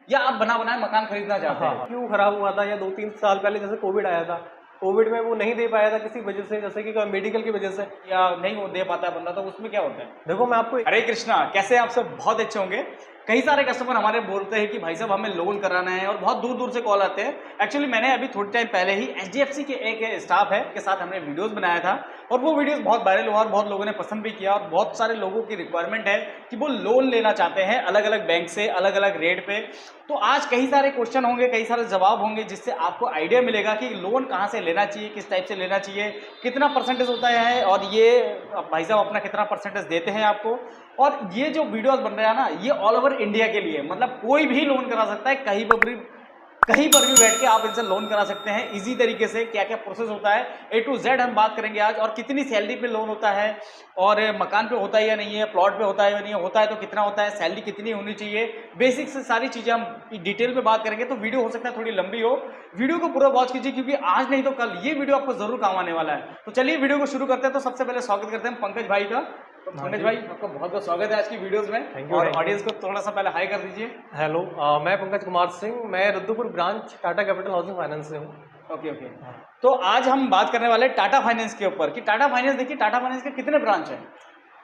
या आप बना बनाए मकान खरीदना चाहते हैं? क्यों खराब हुआ था, या 2-3 साल पहले जैसे कोविड आया था, कोविड में वो नहीं दे पाया था किसी वजह से, जैसे कि मेडिकल की वजह से, या नहीं वो दे पाता है बंदा, तो उसमें क्या होता है? देखो मैं आपको हरे कृष्णा, कैसे हैं आप सब? बहुत अच्छे होंगे। कई सारे कस्टमर हमारे बोलते हैं कि भाई साहब हमें लोन कराना है, और बहुत दूर दूर से कॉल आते हैं। एक्चुअली मैंने अभी थोड़ी टाइम पहले ही एचडीएफसी के एक स्टाफ है के साथ हमने वीडियोस बनाया था, और वो वीडियोस बहुत वायरल हुआ और बहुत लोगों ने पसंद भी किया, और बहुत सारे लोगों की रिक्वायरमेंट है कि वो लोन लेना चाहते हैं अलग अलग बैंक से अलग अलग रेट पे। तो आज कई सारे क्वेश्चन होंगे, कई सारे जवाब होंगे, जिससे आपको आइडिया मिलेगा कि लोन कहाँ से लेना चाहिए, किस टाइप से लेना चाहिए, कितना परसेंटेज होता है, और ये भाई साहब अपना कितना परसेंटेज देते हैं आपको। और ये जो वीडियोस बन रहा है ना, ये ऑल ओवर इंडिया के लिए, मतलब कोई भी लोन करा सकता है, कहीं पर भी बैठ के आप इनसे लोन करा सकते हैं इजी तरीके से। क्या क्या प्रोसेस होता है A to Z हम बात करेंगे आज, और कितनी सैलरी पे लोन होता है, और मकान पे होता है या नहीं है, प्लॉट पे होता है या नहीं होता है, तो कितना होता है, सैलरी कितनी होनी चाहिए, बेसिक से सारी चीज़ें हम डिटेल में बात करेंगे। तो वीडियो हो सकता है थोड़ी लंबी हो, वीडियो को पूरा वॉच कीजिए, क्योंकि आज नहीं तो कल ये वीडियो आपको जरूर काम आने वाला है। तो चलिए वीडियो को शुरू करते हैं। तो सबसे पहले स्वागत करते हैं पंकज भाई का। तो पंकज भाई, आपका बहुत बहुत स्वागत है आज की वीडियोस में, और ऑडियंस को थोड़ा सा पहले हाई कर दीजिए। हेलो, मैं पंकज कुमार सिंह, मैं Rudrapur branch Tata capital housing finance से हूँ। Okay okay. तो आज हम बात करने वाले टाटा फाइनेंस के ऊपर, कि टाटा फाइनेंस, देखिए टाटा फाइनेंस के कितने ब्रांच हैं?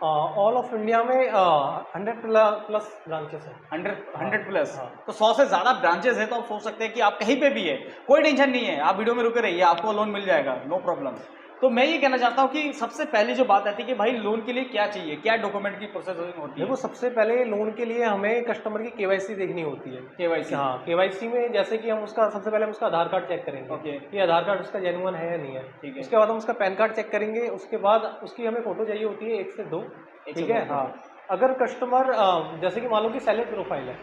ऑल ऑफ इंडिया में 100 प्लस ब्रांचेस हैं। 100 प्लस। तो 100 से ज़्यादा ब्रांचेस है, तो आप सोच सकते हैं कि आप कहीं पे भी है, कोई टेंशन नहीं है, आप वीडियो में रुके रहिए, आपको लोन मिल जाएगा, नो प्रॉब्लम। तो मैं ये कहना चाहता हूँ कि सबसे पहले जो बात आती है कि भाई लोन के लिए क्या चाहिए, क्या डॉक्यूमेंट की प्रोसेसिंग होती है? देखो, सबसे पहले लोन के लिए हमें कस्टमर की केवाईसी देखनी होती है। केवाईसी? हाँ, केवाईसी में जैसे कि हम उसका सबसे पहले हम उसका आधार कार्ड चेक करेंगे। ओके। कि आधार कार्ड उसका जेन्युइन है या नहीं है। ठीक है। उसके बाद हम उसका पैन कार्ड चेक करेंगे। उसके बाद उसकी हमें फोटो चाहिए होती है 1 से 2। ठीक है। हाँ, अगर कस्टमर जैसे कि मान लो कि सैलरी प्रोफाइल है,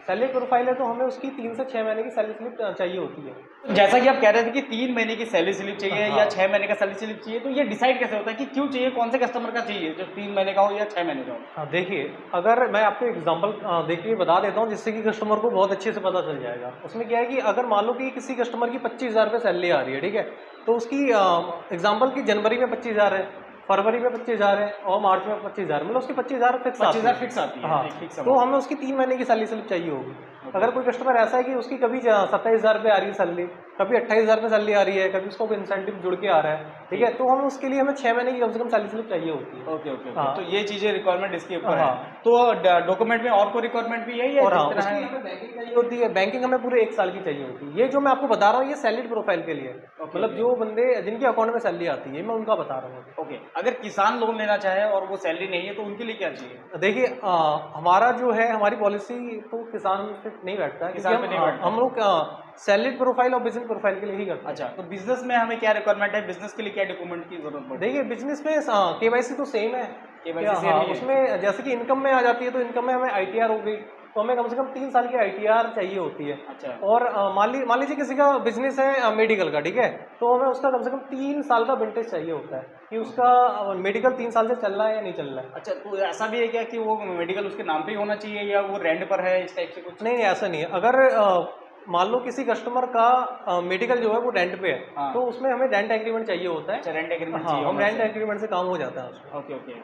सैलरी प्रोफाइल है, तो हमें उसकी 3 से 6 महीने की सैलरी स्लिप चाहिए होती है। जैसा कि आप कह रहे थे कि 3 महीने की सैलरी स्लिप चाहिए, हाँ। या 6 महीने का सैलरी स्लिप चाहिए, तो ये डिसाइड कैसे होता है कि क्यों चाहिए, कौन से कस्टमर का चाहिए, जो 3 महीने का हो या 6 महीने का हो? हाँ, देखिए, अगर मैं आपको एग्जांपल देखिए बता देता हूँ, जिससे कि कस्टमर को बहुत अच्छे से पता चल जाएगा। उसमें क्या है कि अगर मान लो कि किसी कस्टमर की 25,000 रुपये सैलरी आ रही है, ठीक है, तो उसकी एग्जाम्पल की जनवरी में 25,000 है, फरवरी में 25,000 है, और मार्च में 25,000, मतलब उसकी 25,000 फिक्स आती है। 25,000 फिक्स आती है। हाँ, तो हमें उसकी 3 महीने की सैलरी स्लिप चाहिए होगी। अगर कोई कस्टमर ऐसा है कि उसकी कभी 27,000 रुपये आ रही है सैलरी, कभी 28,000 रुपये सैलरी आ रही है, कभी उसको इंसेंटिव जुड़ के आ रहा है, ठीक है, तो हम उसके लिए हमें 6 महीने की कम से कम सैलरी स्लिप चाहिए होती है। Okay okay. हाँ। तो ये चीजें रिक्वायरमेंट इसके ऊपर है। हाँ। तो डॉक्यूमेंट में और कोई रिक्वायरमेंट भी है, या और हाँ, जिस तरह उसकी है? हमें बैंकिंग चाहिए होती है। बैंकिंग हमें पूरे 1 साल की चाहिए होती है। ये जो मैं आपको बता रहा हूँ, ये सैलरी प्रोफाइल के लिए, मतलब जो बंदे जिनके अकाउंट में सैलरी आती है, मैं उनका बता रहा हूँ। ओके। अगर किसान लोन लेना चाहे और वो सैलरी नहीं है, तो उनके लिए क्या चाहिए? देखिए, हमारा जो है, हमारी पॉलिसी तो किसान पे नहीं बैठता है, किसान पे नहीं बैठता। हम लोग सैलरी प्रोफाइल और बिजनेस प्रोफाइल के लिए ही करते हैं। अच्छा, तो बिजनेस में हमें क्या रिक्वायरमेंट है, बिजनेस के लिए क्या डॉक्यूमेंट की जरूरत पड़ती है? देखिए, बिजनेस में केवाईसी तो सेम है। केवाईसी सेम ही है। उसमें जैसे कि इनकम में आ जाती है, तो इनकम में हमें ITR हो गई, तो हमें कम से कम 3 साल की ITR चाहिए होती है। अच्छा। और मान लीजिए किसी का बिजनेस है मेडिकल का, ठीक है, तो हमें उसका कम से कम 3 साल का विंटेज चाहिए होता है कि उसका मेडिकल 3 साल से चल रहा है या नहीं चल रहा है। अच्छा, तो ऐसा भी है क्या कि वो मेडिकल उसके नाम पे ही होना चाहिए, या वो रेंट पर है, इस टाइप से कुछ? नहीं, ऐसा नहीं है। अगर मान लो किसी कस्टमर का मेडिकल जो है वो रेंट पे है, हाँ। तो उसमें हमें रेंट एग्रीमेंट चाहिए होता है। अच्छा, रेंट एग्रीमेंट हाँ, चाहिए हम होना रेंट चाहिए। एग्रीमेंट से काम हो जाता है उसमें। Okay okay.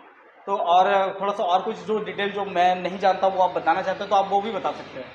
तो और थोड़ा सा और कुछ जो डिटेल जो मैं नहीं जानता वो आप बताना चाहते हो, तो आप वो भी बता सकते हैं,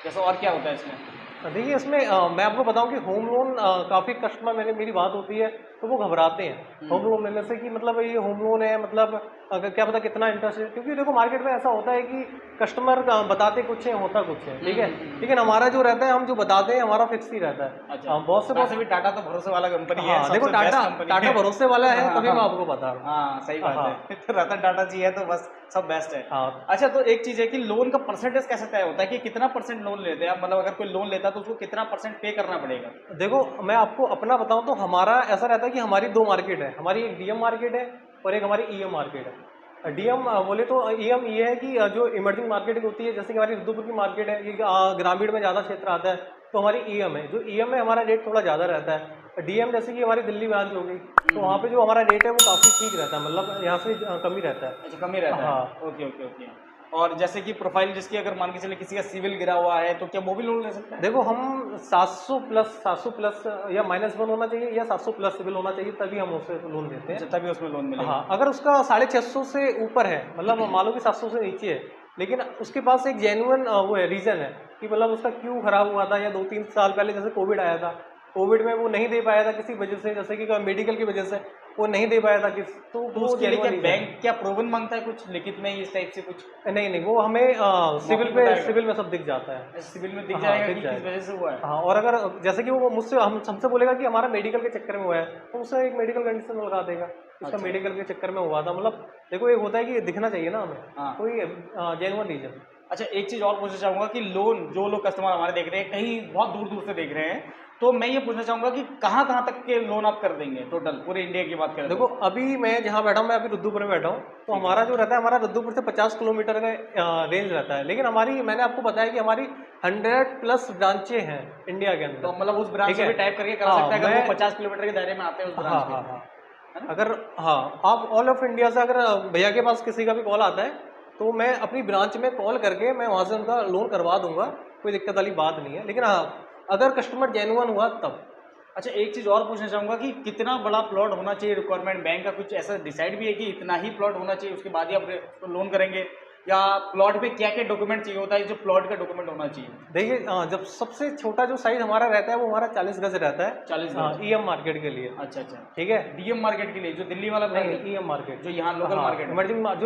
जैसे और क्या होता है इसमें? देखिए, इसमें मैं आपको बताऊं कि होम लोन काफ़ी कस्टमर मेरी बात होती है तो वो घबराते हैं होम लोन लेने से, कि मतलब ये होम लोन है, मतलब अगर क्या पता कितना इंटरेस्ट है, क्योंकि देखो मार्केट में ऐसा होता है कि कस्टमर बताते कुछ है, होता कुछ है, ठीक है, लेकिन हमारा जो रहता है, हम जो बताते हैं हमारा फिक्स ही रहता है। अच्छा, बहुत से वैसे भी टाटा तो भरोसे वाला कंपनी है। हाँ, देखो टाटा भरोसे वाला है, तभी मैं आपको बता रहा हूँ। हाँ, सही बात है। तो रतन टाटा जी है तो बस सब बेस्ट है। हाँ। अच्छा, तो एक चीज है कि लोन का परसेंटेज कैसे तय होता है, कि कितना परसेंट लोन लेते हैं आप, मतलब अगर कोई लोन लेता है तो उसको कितना परसेंट पे करना पड़ेगा? देखो, मैं आपको अपना बताऊं तो हमारा ऐसा रहता है कि हमारी 2 मार्केट है, हमारी एक DM मार्केट है और एक हमारी EM मार्केट है। DM बोले तो EM ये है कि जो इमर्जिंग मार्केटिंग होती है, जैसे कि हमारी रुद्रपुर की मार्केट है, ये ग्रामीण में ज़्यादा क्षेत्र आता है, तो हमारी EM है। जो EM में हमारा रेट थोड़ा ज़्यादा रहता है। DM जैसे कि हमारी दिल्ली ब्रांच हो गई, तो वहाँ पे जो हमारा रेट है वो काफ़ी ठीक रहता है, मतलब यहाँ से कम ही रहता है। अच्छा, कम ही रहता है। हाँ। Okay okay okay. और जैसे कि प्रोफाइल जिसकी, अगर मान के चले किसी का सिविल गिरा हुआ है, तो क्या वो भी लोन ले सकता है? देखो, हम 700 प्लस या -1 होना चाहिए, या 700 प्लस सिविल होना चाहिए, तभी हम उसे लोन देते हैं। तभी उसमें लोन मिलेगा। हाँ, अगर उसका 650 से ऊपर है, मतलब मान लो कि 700 से नीचे है, लेकिन उसके पास एक जेन्युइन वो है, रीज़न है कि मतलब उसका क्यों ख़राब हुआ था, या 2-3 साल पहले जैसे कोविड आया था, कोविड में वो नहीं दे पाया था किसी वजह से, जैसे कि मेडिकल की वजह से वो नहीं दे पाया था तो वो उसके लिए क्या जेन्युइन बैंक क्या प्रूवन मांगता है कुछ लिखित में इस टाइप से कुछ? नहीं, वो हमें सिविल में सब दिख जाता है। सिविल में दिख हाँ, जाएगा दिख कि किस जाएगा। वजह से हुआ है। हाँ, और अगर जैसे कि वो मुझसे हमसे बोलेगा कि हमारा मेडिकल के चक्कर में हुआ है, तो उससे एक मेडिकल कंडीशन लगा देगा, उसका अच्छा। मेडिकल के चक्कर में हुआ था। मतलब देखो, एक होता है कि ये दिखना चाहिए ना हमें, हाँ। कोई जेन्युइन रीजन। अच्छा, एक चीज़ और पूछना चाहूँगा कि लोन जो लोग कस्टमर हमारे देख रहे हैं, कहीं बहुत दूर-दूर से देख रहे हैं, तो मैं ये पूछना चाहूँगा कि कहाँ-कहाँ तक के लोन आप कर देंगे टोटल पूरे इंडिया की बात करें तो? देखो, अभी मैं जहाँ बैठा हूँ, मैं अभी रुद्रपुर में बैठा हूँ, तो हमारा जो रहता है, हमारा रुद्रपुर से 50 किलोमीटर का रेंज रहता है। लेकिन मैंने आपको बताया कि हमारी 100+ ब्रांचें हैं इंडिया के अंदर। तो मतलब उस ब्रांच ठीक से है? भी टाइप करके कर हाँ, सकता है अगर मैं वो 50 किलोमीटर के दायरे में आते हैं उस ब्रांच के, हाँ। है ना? अगर आप ऑल ऑफ इंडिया से अगर भैया के पास किसी का भी कॉल आता है, तो मैं अपनी ब्रांच में कॉल करके मैं वहाँ से उनका लोन करवा दूंगा, कोई दिक्कत वाली बात नहीं है। लेकिन हाँ, अगर कस्टमर जेन्युइन हुआ तब। अच्छा, एक चीज़ और पूछना चाहूँगा कि कितना बड़ा प्लॉट होना चाहिए रिक्वायरमेंट? बैंक का कुछ ऐसा डिसाइड भी है कि इतना ही प्लॉट होना चाहिए उसके बाद ही आप लोन करेंगे, या प्लॉट पे क्या-क्या डॉक्यूमेंट चाहिए होता है जो प्लॉट का डॉक्यूमेंट होना चाहिए? देखिए, जब सबसे छोटा जो साइज हमारा रहता है वो हमारा 40 गज रहता है, 40 गज। ईएम मार्केट के लिए। अच्छा, अच्छा। ठीक है? डीएम मार्केट के लिए जो दिल्ली वाला ब्रांड है, ईएम मार्केट जो यहाँ लोकल मार्केट है।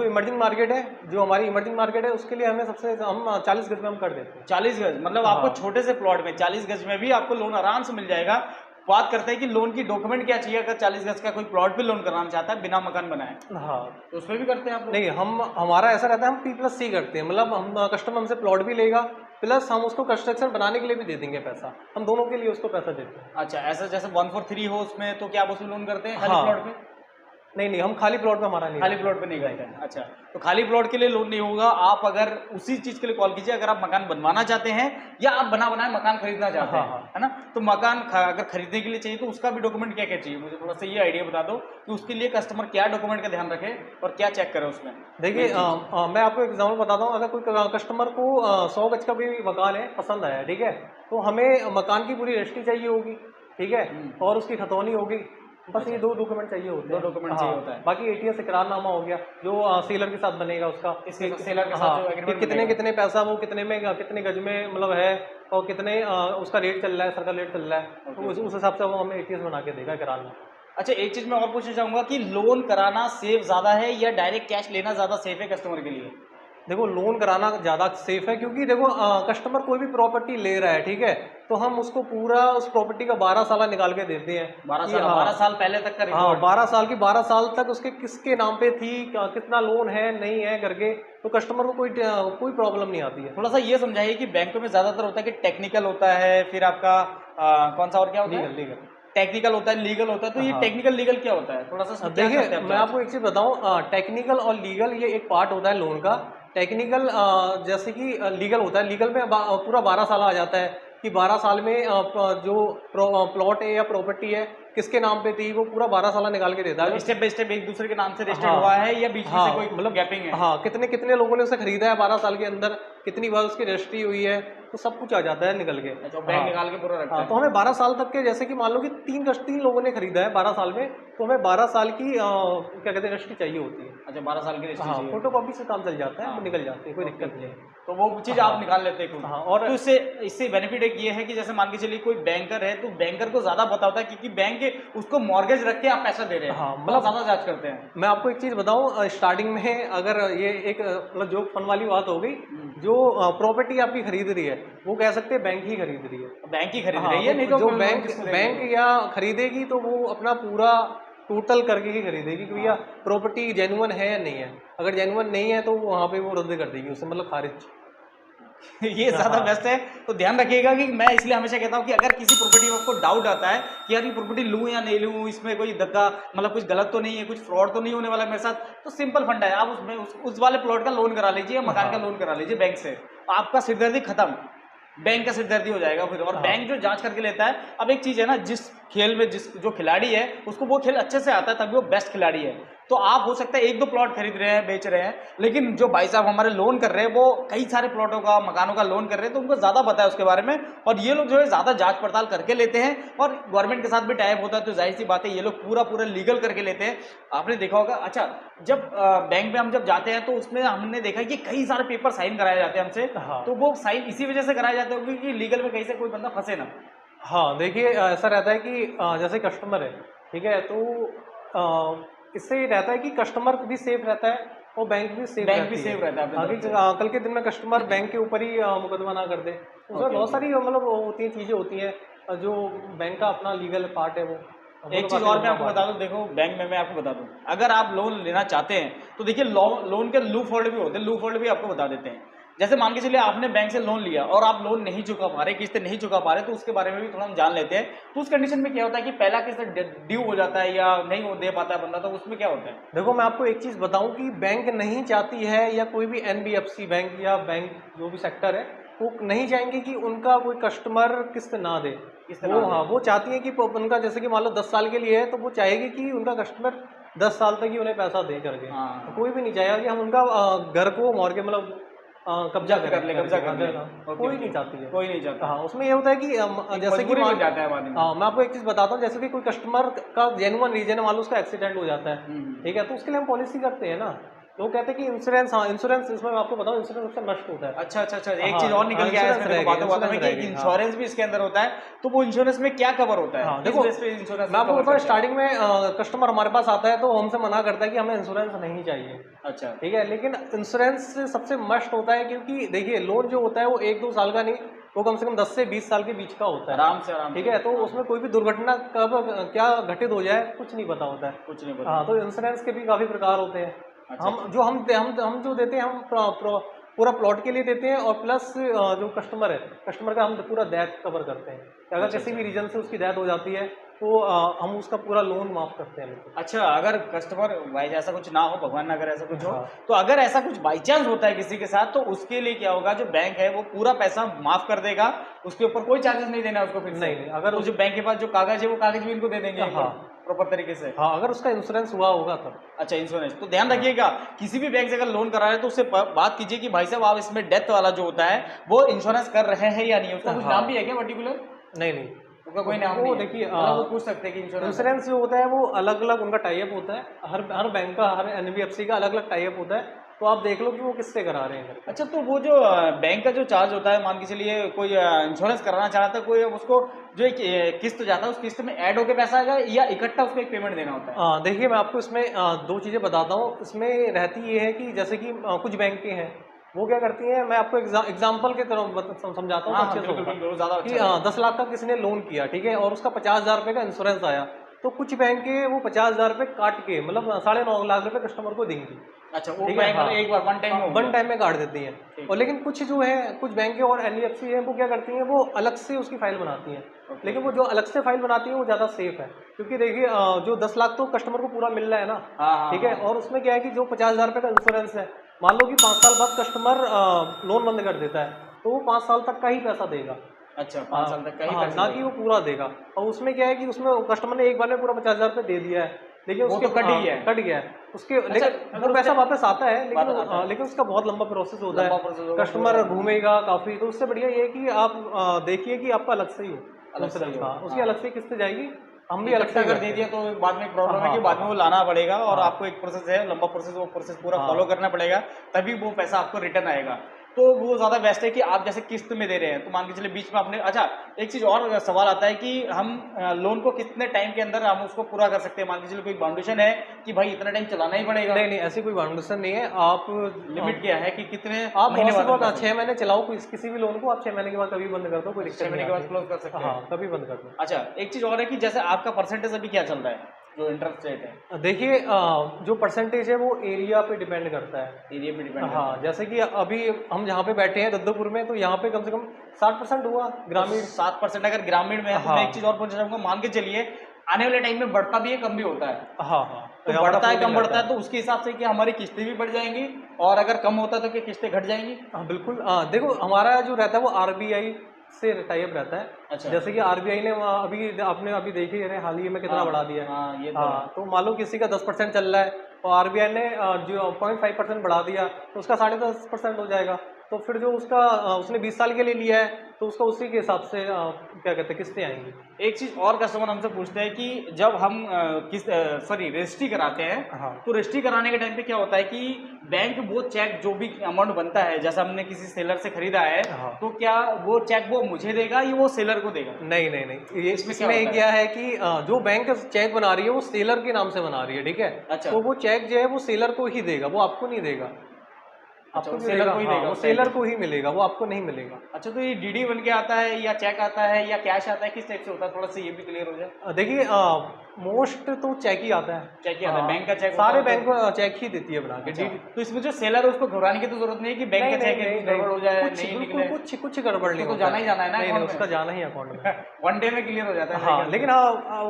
इमर्जिंग मार्केट है, जो हमारी इमर्जिंग मार्केट है, उसके लिए हम 40 गज में हम कर देते हैं। 40 गज मतलब आपको छोटे से प्लॉट में 40 गज में भी आपको लोन आराम से मिल जाएगा। बात करते हैं कि लोन की डॉक्यूमेंट क्या चाहिए अगर 40 गज का कोई प्लॉट पे लोन कराना चाहता है बिना मकान बनाए, हाँ, तो उसमें भी करते हैं आप लोग? नहीं, हमारा ऐसा रहता है, हम P+C करते हैं। मतलब हम कस्टमर हमसे प्लॉट भी लेगा, प्लस हम उसको कंस्ट्रक्शन बनाने के लिए भी दे देंगे पैसा, हम दोनों के लिए उसको पैसा देते हैं। अच्छा, ऐसा जैसे 143 हो उसमें तो क्या आप उसमें लोन करते हैं खाली हाँ। प्लॉट पे? नहीं, हम खाली प्लॉट में हमारा नहीं खाली रहता। प्लॉट पे नहीं करते हैं। अच्छा, तो खाली प्लॉट के लिए लोन नहीं होगा। आप अगर उसी चीज़ के लिए कॉल कीजिए अगर आप मकान बनवाना चाहते हैं या आप बना बनाए मकान खरीदना चाहते हैं, है ना? तो मकान अगर खरीदने के लिए चाहिए तो उसका भी डॉक्यूमेंट क्या-क्या चाहिए? मुझे थोड़ा सा ये आइडिया बता दो कि उसके लिए कस्टमर क्या डॉक्यूमेंट का ध्यान रखे और क्या चेक करे उसमें? देखिए, मैं आपको एग्जाम्पल बताता हूँ। अगर कोई कस्टमर को 100 गज का भी मकान है, पसंद आया, ठीक है, तो हमें मकान की पूरी रजिस्ट्री चाहिए होगी, ठीक है, और उसकी खतौनी होगी। बस ये 2 डॉक्यूमेंट चाहिए होते हैं। 2 डॉक्यूमेंट चाहिए होता है। बाकी ATS इकरारनामा हो गया, जो सेलर के साथ बनेगा उसका, सेलर के साथ जो एग्रीमेंट कितने पैसा, वो कितने में, कितने गज में मतलब है, और कितने उसका रेट चल रहा है, सर्कल रेट चल रहा है, तो उस हिसाब से वो हमें ATS बना के देगा इकरारनामा। अच्छा, एक चीज़ मैं और पूछना चाहूँगा कि लोन कराना सेफ ज़्यादा है या डायरेक्ट कैश लेना ज़्यादा सेफ है कस्टमर के लिए? देखो, लोन कराना ज़्यादा सेफ है, क्योंकि देखो, कस्टमर कोई भी प्रॉपर्टी ले रहा है, ठीक है, तो हम उसको पूरा उस प्रॉपर्टी का 12 साल निकाल के देते हैं। 12 साल पहले तक का हाँ, रिकॉर्ड। 12 साल तक उसके किसके नाम पे थी, कितना लोन है, नहीं है करके, तो कस्टमर को कोई प्रॉब्लम नहीं आती है। थोड़ा सा ये समझाइए कि बैंकों में ज़्यादातर होता है कि टेक्निकल होता है, फिर आपका कौन सा और क्या होता है? लीगल टेक्निकल होता है, लीगल होता है, तो ये हाँ। टेक्निकल लीगल क्या होता है? थोड़ा सा क्या करते देखिए, हैं आप मैं आपको एक चीज़ बताऊं, टेक्निकल और लीगल ये एक पार्ट होता है लोन का। टेक्निकल जैसे कि लीगल होता है, लीगल में पूरा 12 साल आ जाता है कि 12 साल में जो प्लॉट है या प्रॉपर्टी है किसके नाम पे थी, वो पूरा 12 साल निकाल के देता है। स्टेप बाय स्टेप एक दूसरे के नाम से रजिस्टर्ड हाँ। हुआ है या बीच में हाँ, से कोई मतलब गैपिंग है? हाँ, कितने लोगों ने उसे खरीदा है 12 साल के अंदर, कितनी बार उसकी रजिस्ट्री हुई है, तो सब कुछ आ जाता है निकल के। अच्छा, बैंक निकाल के पूरा रखता है। तो हमें 12 साल तक के, जैसे कि मान लो कि 3 लोगों ने खरीदा है 12 साल में, तो हमें 12 साल की क्या कहते हैं रजिस्ट्री चाहिए होती है। अच्छा, 12 साल की रजिस्ट्री चाहिए। फोटोकॉपी से काम चल जाता है, हाँ। वो निकल जाती है, कोई दिक्कत नहीं है। तो वो चीज़ आप निकाल लेते हैं खुद। हाँ, और तो इससे बेनिफिट एक ये है कि जैसे मान के चलिए कोई बैंकर है तो बैंकर को ज़्यादा पता होता है क्योंकि बैंक उसको मॉर्गेज रख के आप पैसा दे रहे हैं। हाँ, मतलब ज़्यादा जांच करते हैं। मैं आपको एक चीज़ बताऊं, स्टार्टिंग में अगर ये एक मतलब जो फन वाली बात हो गई, जो प्रॉपर्टी आपकी खरीद रही है वो कह सकते हैं बैंक ही खरीद रही है। बैंक ही खरीद हाँ, रही है, नहीं तो जो लोन किससे बैंक लेंगे? या खरीदेगी तो वो अपना पूरा टोटल करके ही खरीदेगी कि भैया प्रॉपर्टी जेन्युइन है या नहीं है। अगर जेन्युइन नहीं है तो वहाँ पे वो रद्द कर देगी उसे, मतलब खारिज। ये ज़्यादा बेस्ट है। तो ध्यान रखिएगा कि मैं इसलिए हमेशा कहता हूँ कि अगर किसी प्रॉपर्टी में आपको डाउट आता है कि यार ये प्रॉपर्टी लूँ या नहीं लूँ, इसमें कोई धक्का मतलब कुछ गलत तो नहीं है, कुछ फ्रॉड तो नहीं होने वाला है मेरे साथ, तो सिंपल फंडा है, आप उसमें उस वाले प्लॉट का लोन करा लीजिए, मकान का लोन करा लीजिए बैंक से, आपका सिरदर्दी खत्म, बैंक का सिरदर्दी हो जाएगा फिर। और बैंक जो जांच करके लेता है, अब एक चीज़ है ना, जिस खेल में जो खिलाड़ी है उसको वो खेल अच्छे से आता है तभी वो बेस्ट खिलाड़ी है। तो आप हो सकता है 1-2 प्लॉट खरीद रहे हैं, बेच रहे हैं, लेकिन जो भाई साहब हमारे लोन कर रहे हैं वो कई सारे प्लॉटों का, मकानों का लोन कर रहे हैं, तो उनको ज़्यादा पता है उसके बारे में। और ये लोग जो है ज़्यादा जांच पड़ताल करके लेते हैं, और गवर्नमेंट के साथ भी टाइप होता है, तो जाहिर सी बात है ये लोग पूरा लीगल करके लेते हैं। आपने देखा होगा। अच्छा, जब बैंक में हम जब जाते हैं तो उसमें हमने देखा कि कई सारे पेपर साइन कराए जाते हैं हमसे, हाँ। तो वो साइन इसी वजह से कराए जाते होंगे कि लीगल में कहीं से कोई बंदा फंसे ना। हाँ, देखिए ऐसा रहता है कि जैसे कस्टमर है, ठीक है, तो इससे ये रहता है कि कस्टमर भी सेफ रहता है और बैंक भी सेफ बैंक रहती भी है। सेफ रहता है अपने आगे तरफ से। कल के दिन में कस्टमर बैंक के ऊपर ही मुकदमा ना कर दे, उसमें ओके, बहुत ओके। सारी मतलब वो होती हैं, चीज़ें होती हैं, जो बैंक का अपना लीगल पार्ट है वो तो एक चीज़ काफ़ी और मैं लंबा आपको पार्ट बता है। दूं, देखो बैंक में मैं आपको बता दूं, अगर आप लोन लेना चाहते हैं तो देखिए लोन के लूप होल्ड भी होते हैं, लूप होल्ड भी आपको बता देते हैं। जैसे मान के चलिए आपने बैंक से लोन लिया और आप लोन नहीं चुका पा रहे, किस्तें नहीं चुका पा रहे, तो उसके बारे में भी थोड़ा हम जान लेते हैं। तो उस कंडीशन में क्या होता है कि पहला किस्त ड्यू हो जाता है या नहीं हो दे पाता है बंदा, तो उसमें क्या होता है? देखो मैं आपको एक चीज़ बताऊं कि बैंक नहीं चाहती है, या कोई भी एनबीएफसी बैंक या बैंक जो भी सेक्टर है, वो नहीं चाहेंगे कि उनका कोई कस्टमर किस्त ना दे। किस्त वो ना दे। हाँ, वो चाहती है कि उनका जैसे कि मान लो 10 साल के लिए है, तो वो चाहेगी कि उनका कस्टमर 10 साल तक ही उन्हें पैसा दे करके। तो हाँ, कोई भी नहीं चाहेगा कि हम उनका घर को मॉर्गेज मतलब कब्जा जब्त करें कर ले, कब्जा कर ले। हाँ, ओके, कोई ओके। नहीं चाहती है। कोई नहीं चाहता। हाँ, उसमें ये होता है कि एक जैसे कि मजबूरी बन जाता है बाद में। हाँ, मैं आपको एक चीज़ बताता हूँ, जैसे कि कोई कस्टमर का जेन्युइन रीजन है, मान लो उसका एक्सीडेंट हो जाता है, ठीक है, तो उसके लिए हम पॉलिसी करते हैं ना। लोग कहते हैं कि इंश्योरेंस, हाँ इंश्योरेंस, इसमें मैं आपको बताऊँ इंश्योरेंस सबसे मस्ट होता है। अच्छा, अच्छा, अच्छा, एक हाँ, चीज़ और निकल हाँ, के आया इंश्योरेंस इसमें, देखो रहेगी, बातों-बातों में, कि इंश्योरेंस रहेगी, हाँ। इंश्योरेंस भी इसके अंदर होता है, तो वो इंश्योरेंस में क्या कवर होता है? हाँ, किस देखो बेस पे इंश्योरेंस मैं आपको कवर बताऊँ, करते हैं? स्टार्टिंग में कस्टमर हमारे पास आता है तो हमसे मना करता है कि हमें इंश्योरेंस नहीं चाहिए, अच्छा। ठीक है, लेकिन इंश्योरेंस सबसे मस्ट होता है, क्योंकि देखिए लोन जो होता है वो 1-2 साल का नहीं, वो कम से कम 10 से 20 साल के बीच का होता है, आराम से, आराम ठीक से। है, तो हाँ, उसमें कोई भी दुर्घटना कब क्या घटित हो जाए कुछ नहीं पता होता है। कुछ नहीं हाँ, पता। तो इंश्योरेंस के भी काफ़ी प्रकार होते हैं। अच्छा, हम जो हम जो देते हैं, हम पूरा प्लॉट के लिए देते हैं, और प्लस जो कस्टमर है, कस्टमर का हम पूरा डेथ कवर करते हैं। अगर अच्छा, किसी अच्छा। भी रीज़न से उसकी डेथ हो जाती है, तो हम उसका पूरा लोन माफ़ करते हैं बिल्कुल। अच्छा, अगर कस्टमर बाई ऐसा कुछ ना हो, भगवान ना करे ऐसा कुछ हो, हाँ। तो अगर ऐसा कुछ बाई चांस होता है किसी के साथ, तो उसके लिए क्या होगा, जो बैंक है वो पूरा पैसा माफ कर देगा, उसके ऊपर कोई चार्जेस नहीं देना है उसको फिर से? नहीं, अगर तो जो बैंक के पास जो कागज है वो कागज भी इनको दे देंगे हाँ। प्रॉपर तरीके से? हाँ, अगर उसका इंश्योरेंस हुआ होगा तब। अच्छा, इंश्योरेंस तो ध्यान रखिएगा, किसी भी बैंक से अगर लोन करा रहे हैं तो उससे बात कीजिए कि भाई साहब आप इसमें डेथ वाला जो होता है वो इंश्योरेंस कर रहे हैं या नहीं, उसका कुछ हाँ। नाम भी है क्या पर्टिकुलर? नहीं। उसका कोई नाम वो नहीं है, देखिए मतलब वो पूछ सकते हैं कि इंश्योरेंस इंश्योरेंस जो होता है वो अलग-अलग उनका टाई अप होता है। हर बैंक का, हर एनबीएफसी का अलग-अलग टाई अप होता है। तो आप देख लो कि वो किससे करा रहे हैं करके। अच्छा, तो वो जो बैंक का जो चार्ज होता है, मान के चलिए कोई इंश्योरेंस कराना चाहता है कोई, उसको जो एक किस्त जाता है उस किस्त में ऐड होके पैसा आएगा या इकट्ठा उसको एक पेमेंट देना होता है? देखिए मैं आपको इसमें 2 चीज़ें बताता हूँ। इसमें रहती ये है कि जैसे कि कुछ बैंकें हैं, वो क्या करती हैं, मैं आपको एग्जाम्पल के तरह समझाता हूँ हाँ, तो हाँ, अच्छे से बिल्कुल, होगा। बिल्कुल, वो ज़्यादा कि अच्छा रहेगा। 10 लाख का किसी ने लोन किया, ठीक है, और उसका 50,000 रुपये का इंश्योरेंस आया, तो कुछ बैंकें वो 50,000 रुपये काट के, मतलब 9.5 लाख रुपये कस्टमर को देंगी। अच्छा, वो ठीक है, बैंक हाँ। एक बार वन टाइम में हो वन गया। टाइम में काट देती हैं। ठीक। और लेकिन कुछ जो है, कुछ बैंकें और एनबीएफसी हैं, वो क्या करती हैं, वो अलग से उसकी फाइल बनाती हैं। ओके। लेकिन वो जो अलग से फाइल बनाती हैं वो ज़्यादा सेफ है, क्योंकि देखिए जो 10 लाख तो कस्टमर को पूरा मिल रहा है ना, हाँ, हाँ, ठीक है, हाँ। और उसमें क्या है कि जो 50,000 रुपये का इंश्योरेंस है, मान लो कि 5 साल बाद कस्टमर लोन बंद कर देता है, तो वो 5 साल तक का ही पैसा देगा। अच्छा, 5 साल तक का ही हाँ, पैसा ना देगा। कि वो पूरा देगा। और उसमें क्या है कि उसमें कस्टमर ने एक बार में पूरा 50,000 रुपये दे दिया है, लेकिन वो उसके तो कट ही गया है। कट गया है उसके, अच्छा, लेकिन अगर वो पैसा उसके वापस आता है, बाद आता है। लेकिन उसका बहुत लंबा प्रोसेस होता लंबा है, प्रोसेस होगा, कस्टमर पूरा। घूमेगा काफ़ी। तो उससे बढ़िया ये है कि आप देखिए कि आपका अलग से ही हो, अलग से ही हो, हाँ, उसकी हाँ। अलग से किस्त जाएगी, हम भी अलग इकट्ठा से कर दे दिया तो बाद में एक प्रॉब्लम है कि बाद में वो लाना पड़ेगा और हाँ। आपको एक प्रोसेस है, लंबा प्रोसेस, वो प्रोसेस पूरा हाँ। फॉलो करना पड़ेगा, तभी वो पैसा आपको रिटर्न आएगा। तो वो ज़्यादा बेस्ट है कि आप जैसे किस्त में दे रहे हैं, तो मान के चलिए बीच में आपने, अच्छा एक चीज़ और सवाल आता है कि हम लोन को कितने टाइम के अंदर हम उसको पूरा कर सकते हैं? मान के चलिए कोई बाउंडेशन है कि भाई इतना टाइम चलाना ही पड़ेगा? नहीं, ऐसी कोई बाउंडेशन नहीं है। आप लिमिट क्या है कि कितने आप महीने बहुत से बाद बहुत 6 महीने चलाओ किसी भी लोन को, आप 6 महीने के बाद कभी बंद कर दो, कोई दिक्कत 6 नहीं महीने के बाद आती। क्लोज कर सकते हैं? हाँ, कभी बंद कर दो। अच्छा, एक चीज़ और है कि जैसे आपका परसेंटेज अभी क्या चल रहा है, जो इंटरेस्ट रेट है? देखिए जो परसेंटेज है वो एरिया पे डिपेंड करता है। एरिया पे डिपेंड हाँ, जैसे कि अभी हम जहाँ पे बैठे हैं रुद्रपुर में, तो यहाँ पे कम से कम 60% हुआ ग्रामीण। 7% अगर ग्रामीण में है, तो हाँ। मैं एक चीज़ और पूछना चाहूँगा, मान के चलिए आने वाले टाइम में बढ़ता भी है, कम भी होता है, हाँ। तो यहाँ बढ़ता है, floating कम बढ़ता रहता है, तो उसके हिसाब से कि हमारी किस्तें भी बढ़ जाएंगी, और अगर कम होता है तो क्या किस्तें घट जाएंगी? हाँ, बिल्कुल। देखो हमारा जो रहता है वो आरबीआई से टाई अप रहता है। अच्छा। जैसे कि आरबीआई ने अभी आपने अभी देखी है हाल ही में कितना हाँ, बढ़ा दिया है। हाँ, ये तो हाँ, तो मान लो किसी का 10% चल रहा है, और आरबीआई ने जो 0.5% बढ़ा दिया तो उसका 10.5% हो जाएगा। तो फिर जो उसका उसने 20 साल के लिए लिया है तो उसका उसी के हिसाब से क्या कहते हैं किस्तें आएंगी। एक चीज और कस्टमर हमसे पूछते हैं कि जब हम रजिस्ट्री कराते हैं, हाँ। तो रजिस्ट्री कराने के टाइम पे क्या होता है कि बैंक वो चेक जो भी अमाउंट बनता है, जैसा हमने किसी सेलर से खरीदा है, हाँ। तो क्या वो चेक वो मुझे देगा या वो सेलर को देगा? नहीं नहीं नहीं, ये इसमें क्या इसमें होता क्या है कि जो बैंक चेक बना रही है वो सेलर के नाम से बना रही है, ठीक है। अच्छा। तो वो चेक जो है वो सेलर को ही देगा, वो आपको नहीं देगा। अच्छा, आपको वो क्यों सेलर देगा? को ही हाँ, देगा वो उस सेलर टाइम को ही मिलेगा, वो आपको नहीं मिलेगा। अच्छा, तो ये डीडी बन के आता है या चेक आता है या कैश आता है, किस टाइप से होता है? थोड़ा सा ये भी क्लियर हो जाए। देखिए मोस्ट तो चेक ही आता है। चेक ही आता है, बैंक का चेक सारे होता है बैंक चेक ही देती है बना के। अच्छा, तो इसमें जो सेलर है उसको घबराने की तो जरूरत नहीं है कि बैंक का चेक है, कुछ गड़बड़ हो जाए, नहीं निकले। कुछ गड़बड़ नहीं तो होता जाना ही जाना है ना नहीं, अकाउंट में। उसका जाना ही अकाउंट में। वन डे में क्लियर हो जाता है। हाँ, लेकिन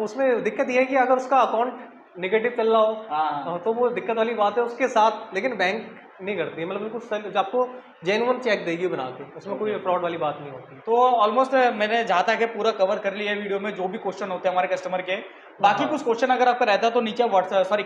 उसमें दिक्कत ये है कि अगर उसका अकाउंट नेगेटिव चल रहा हो हाँ, तो वो दिक्कत वाली बात है उसके साथ। लेकिन बैंक नहीं करती है, मतलब बिल्कुल आपको जेन्युइन चेक देगी बना के, उसमें कोई फ्रॉड वाली बात नहीं होती। तो ऑलमोस्ट मैंने जहाँ तक है पूरा कवर कर लिया है वीडियो में, जो भी क्वेश्चन होते हैं हमारे कस्टमर के। बाकी कुछ क्वेश्चन अगर आपका रहता है तो नीचे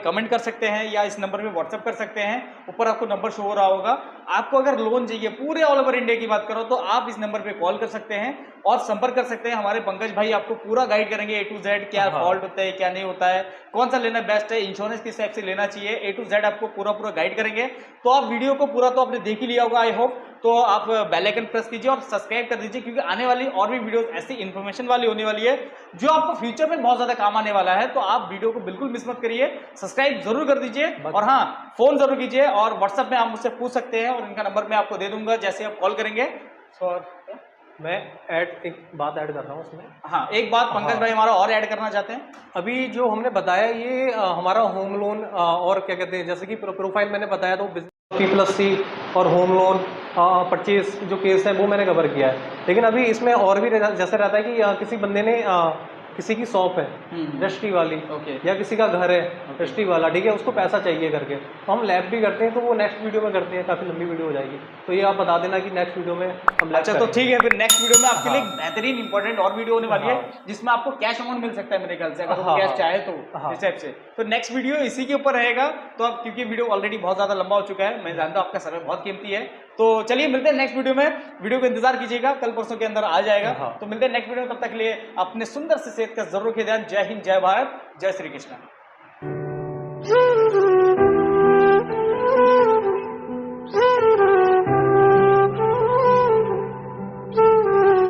कमेंट कर सकते हैं या इस नंबर पे व्हाट्सएप कर सकते हैं। ऊपर आपको नंबर शो हो रहा होगा। आपको अगर लोन चाहिए पूरे ऑल ओवर इंडिया की बात करो तो आप इस नंबर पे कॉल कर सकते हैं और संपर्क कर सकते हैं। हमारे पंकज भाई आपको पूरा गाइड करेंगे A to Z, क्या फॉल्ट होता है, क्या नहीं होता है, कौन सा लेना बेस्ट है, इंश्योरेंस किस टाइप से लेना चाहिए, A to Z आपको पूरा गाइड करेंगे। तो आप वीडियो को पूरा तो आपने देख ही लिया होगा आई होप। तो आप बेल आइकन प्रेस कीजिए और सब्सक्राइब कर दीजिए, क्योंकि आने वाली और भी वीडियोस ऐसी इन्फॉर्मेशन वाली होने वाली है जो आपको फ्यूचर में बहुत ज्यादा काम आने वाला है। तो आप वीडियो को बिल्कुल मिस मत करिए, सब्सक्राइब जरूर कर दीजिए और हाँ, फोन जरूर कीजिए और व्हाट्सएप में आप मुझसे पूछ सकते हैं और इनका नंबर मैं आपको दे दूंगा जैसे आप कॉल करेंगे। मैं एक बात ऐड कर रहा हूँ उसमें। हाँ, एक बात पंकज भाई हमारा और ऐड करना चाहते हैं। अभी जो हमने बताया ये हमारा होम लोन और क्या कहते हैं, जैसे कि प्रोफाइल मैंने बताया तो P+C और होम लोन परचेज जो केस है वो मैंने कवर किया है। लेकिन अभी इसमें और भी जैसे रहता है कि किसी बंदे ने किसी की शॉप है रजिस्ट्री वाली, या किसी का घर है रजिस्ट्री वाला, ठीक है, उसको पैसा चाहिए करके, तो हम लैब भी करते हैं। तो वो नेक्स्ट वीडियो में करते हैं, काफ़ी लंबी वीडियो हो जाएगी, तो ये आप बता देना कि नेक्स्ट वीडियो में हम अच्छा, तो ठीक है, फिर नेक्स्ट वीडियो में आपके लिए बेहतरीन इंपॉर्टेंट और वीडियो होने वाली है जिसमें आपको कैश अमाउंट मिल सकता है मेरे ख्याल से, अगर वो कैश चाहे तो इस टाइप से। तो नेक्स्ट वीडियो इसी के ऊपर रहेगा। तो अब क्योंकि वीडियो ऑलरेडी बहुत ज्यादा लंबा हो चुका है, मैं जानता हूँ आपका समय बहुत कीमती है, तो चलिए मिलते हैं नेक्स्ट वीडियो में। वीडियो का इंतजार कीजिएगा, कल परसों के अंदर आ जाएगा। तो मिलते हैं नेक्स्ट वीडियो में, तब तक के लिए अपने सुंदर से सेहत का जरूर रखिए ध्यान। जय हिंद, जय भारत, जय श्री कृष्ण।